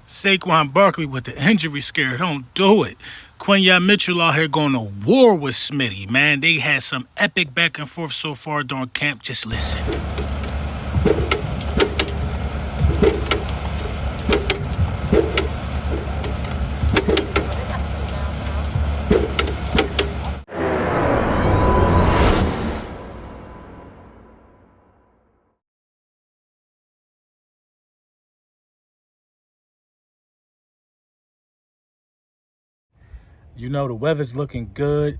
Saquon Barkley with the injury scare. Don't do it. Quinyon Mitchell out here going to war with Smitty, man. They had some epic back and forth so far during camp. Just listen. You know, the weather's looking good.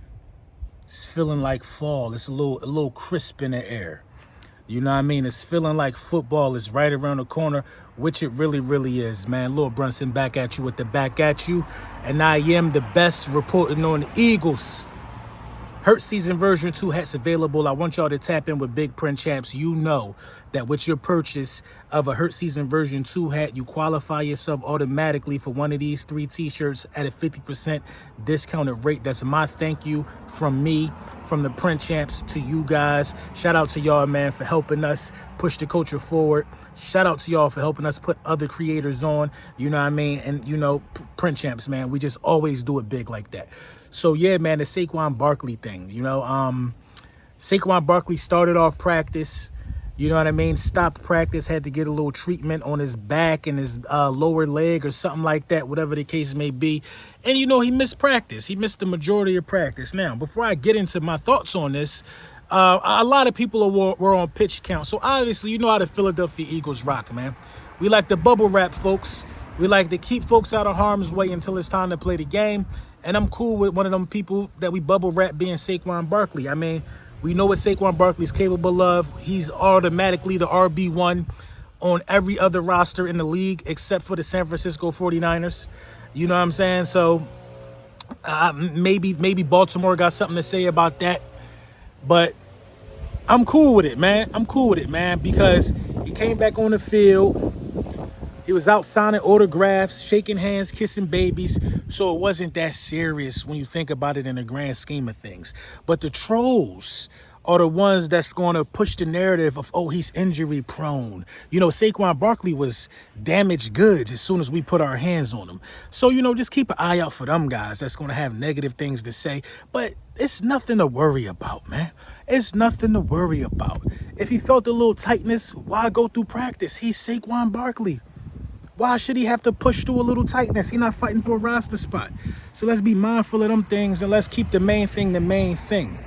It's feeling like fall. It's a little crisp in the air. You know what I mean? It's feeling like football is right around the corner, which it really, really is, man. Lil Brunson back at you with the back at you. And I am the best reporting on the Eagles. Hurt Season version 2 hats available. I want y'all to tap in with Big Print Champs. You know that with your purchase of a Hurt Season version 2 hat, you qualify yourself automatically for one of these 3 t-shirts at a 50% discounted rate. That's my thank you from me, from the Print Champs to you guys. Shout out to y'all, man, for helping us push the culture forward. Shout out to y'all for helping us put other creators on, you know what I mean? And, you know, Print Champs, man, we just always do it big like that. So, yeah, man, the Saquon Barkley thing, you know, Saquon Barkley started off practice, you know what I mean, stopped practice, had to get a little treatment on his back and his lower leg or something like that, whatever the case may be. And, you know, he missed practice. He missed the majority of practice. Now, before I get into my thoughts on this, a lot of people were on pitch count. So, obviously, you know how the Philadelphia Eagles rock, man. We like to bubble wrap folks. We like to keep folks out of harm's way until it's time to play the game. And I'm cool with one of them people that we bubble wrap being Saquon Barkley. I mean, we know what Saquon Barkley's capable of. He's automatically the RB1 on every other roster in the league except for the San Francisco 49ers. You know what I'm saying? So maybe Baltimore got something to say about that. But I'm cool with it, man. I'm cool with it, man, because he came back on the field. He was out signing autographs, shaking hands, kissing babies. So it wasn't that serious when you think about it in the grand scheme of things. But the trolls are the ones that's going to push the narrative of, oh, he's injury prone. You know, Saquon Barkley was damaged goods as soon as we put our hands on him. So, you know, just keep an eye out for them guys that's going to have negative things to say. But it's nothing to worry about, man. It's nothing to worry about. If he felt a little tightness, why go through practice? He's Saquon Barkley. Why should he have to push through a little tightness? He's not fighting for a roster spot. So let's be mindful of them things and let's keep the main thing the main thing.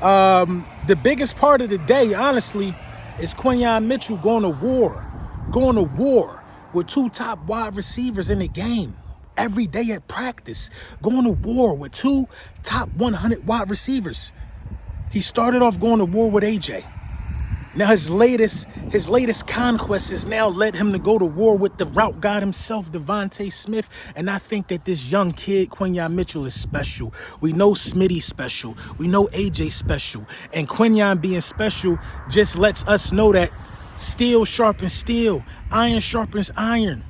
The biggest part of the day, honestly, is Quinyon Mitchell going to war with 2 top wide receivers in the game every day at practice, going to war with 2 top 100 wide receivers. He started off going to war with AJ. Now his latest conquest has now led him to go to war with the route god himself, Devontae Smith. And I think that this young kid, Quinyon Mitchell, is special. We know Smitty special. We know AJ special. And Quinyon being special just lets us know that steel sharpens steel, iron sharpens iron.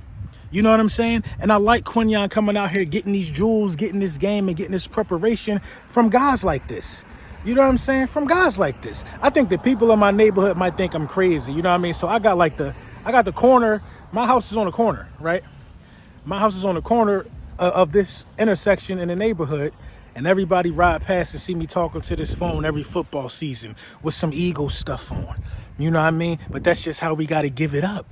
You know what I'm saying? And I like Quinyon coming out here, getting these jewels, getting this game, and getting this preparation from guys like this. You know what I'm saying? From guys like this. I think the people in my neighborhood might think I'm crazy. You know what I mean? So I got the corner. My house is on the corner, right? My house is on the corner of this intersection in the neighborhood. And everybody ride past and see me talking to this phone every football season with some Eagles stuff on. You know what I mean? But that's just how we got to give it up.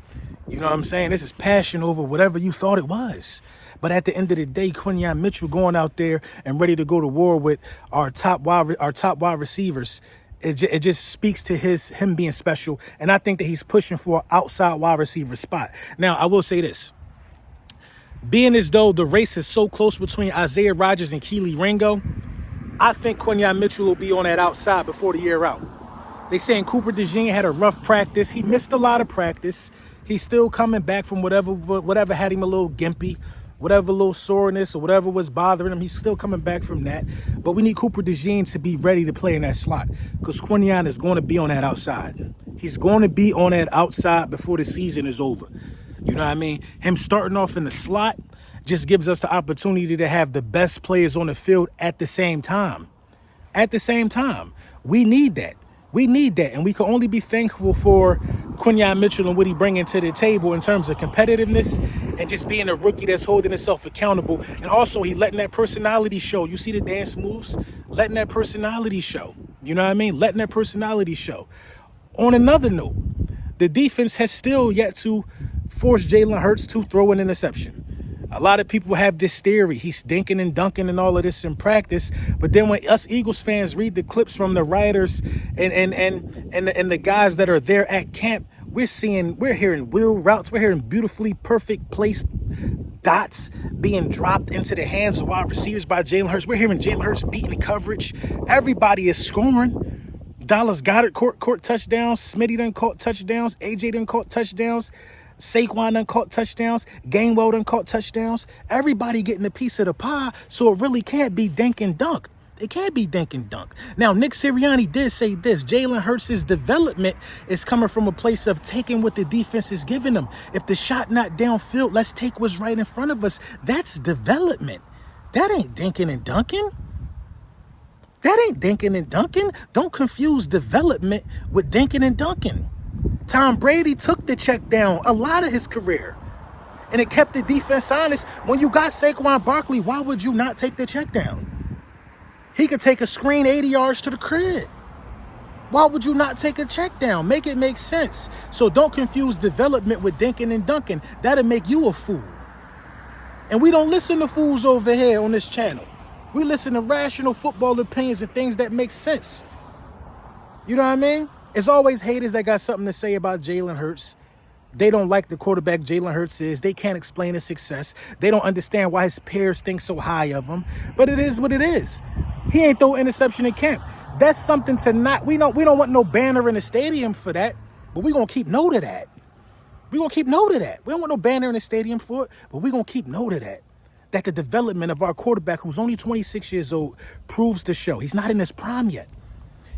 You know what I'm saying? This is passion over whatever you thought it was. But at the end of the day, Quinyon Mitchell going out there and ready to go to war with our top wide receivers, it just speaks to him being special. And I think that he's pushing for an outside wide receiver spot. Now, I will say this. Being as though the race is so close between Isaiah Rodgers and Keely Ringo, I think Quinyon Mitchell will be on that outside before the year out. They saying Cooper DeJean had a rough practice. He missed a lot of practice. He's still coming back from whatever had him a little gimpy, whatever little soreness or whatever was bothering him. He's still coming back from that. But we need Cooper DeJean to be ready to play in that slot because Quinyon is going to be on that outside. He's going to be on that outside before the season is over. You know what I mean? Him starting off in the slot just gives us the opportunity to have the best players on the field at the same time. At the same time. We need that. We need that. And we can only be thankful for Quinyon Mitchell and what he bringing to the table in terms of competitiveness and just being a rookie that's holding himself accountable. And also, he letting that personality show. You see the dance moves? Letting that personality show. You know what I mean? Letting that personality show. On another note, the defense has still yet to force Jalen Hurts to throw an interception. A lot of people have this theory. He's dinking and dunking and all of this in practice. But then when us Eagles fans read the clips from the writers and the guys that are there at camp, we're hearing wheel routes. We're hearing beautifully perfect placed dots being dropped into the hands of wide receivers by Jalen Hurts. We're hearing Jalen Hurts beating coverage. Everybody is scoring. Dallas Goedert caught touchdowns. Smitty done caught touchdowns. AJ done caught touchdowns. Saquon done caught touchdowns. Gainwell done caught touchdowns. Everybody getting a piece of the pie, so it really can't be dink and dunk. It can't be dink and dunk. Now, Nick Sirianni did say this. Jalen Hurts' development is coming from a place of taking what the defense is giving them. If the shot not downfield, let's take what's right in front of us. That's development. That ain't dinking and dunking. That ain't dinking and dunking. Don't confuse development with dinking and dunking. Tom Brady took the check down a lot of his career, and it kept the defense honest. When you got Saquon Barkley, why would you not take the check down? He could take a screen 80 yards to the crib. Why would you not take a check down? Make it make sense. So don't confuse development with dinking and dunking. That'll make you a fool. And we don't listen to fools over here on this channel. We listen to rational football opinions and things that make sense. You know what I mean? It's always haters that got something to say about Jalen Hurts. They don't like the quarterback Jalen Hurts is. They can't explain his success. They don't understand why his peers think so high of him. But it is what it is. He ain't throw interception in camp. That's something to not. We don't want no banner in the stadium for that. But we're gonna keep note of that. We're gonna keep note of that. We don't want no banner in the stadium for it, but we're gonna keep note of that. That the development of our quarterback, who's only 26 years old, proves to show. He's not in his prime yet.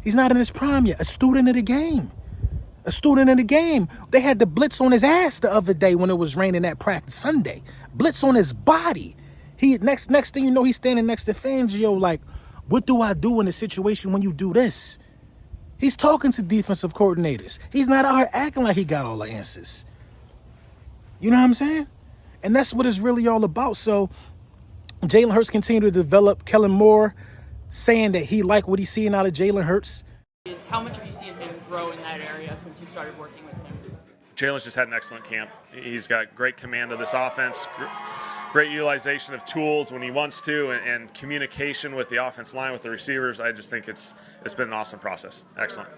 He's not in his prime yet. A student of the game. A student in the game. They had the blitz on his ass the other day when it was raining at practice Sunday. Blitz on his body. He next thing you know, he's standing next to Fangio like, what do I do in a situation when you do this? He's talking to defensive coordinators. He's not out here acting like he got all the answers. You know what I'm saying? And that's what it's really all about. So Jalen Hurts continued to develop. Kellen Moore saying that he liked what he's seeing out of Jalen Hurts. How much have you seen him grow in that area since you started working with him? Jalen's just had an excellent camp. He's got great command of this offense, great utilization of tools when he wants to, and communication with the offense line, with the receivers. I just think it's been an awesome process. Excellent.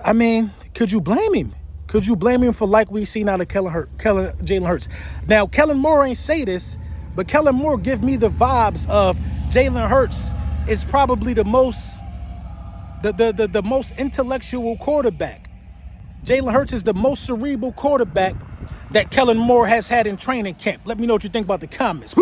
I mean, could you blame him? Could you blame him for like we seen out of Jalen Hurts? Now, Kellen Moore ain't say this, but Kellen Moore give me the vibes of Jalen Hurts is probably the most intellectual quarterback. Jalen Hurts is the most cerebral quarterback that Kellen Moore has had in training camp. Let me know what you think about the comments.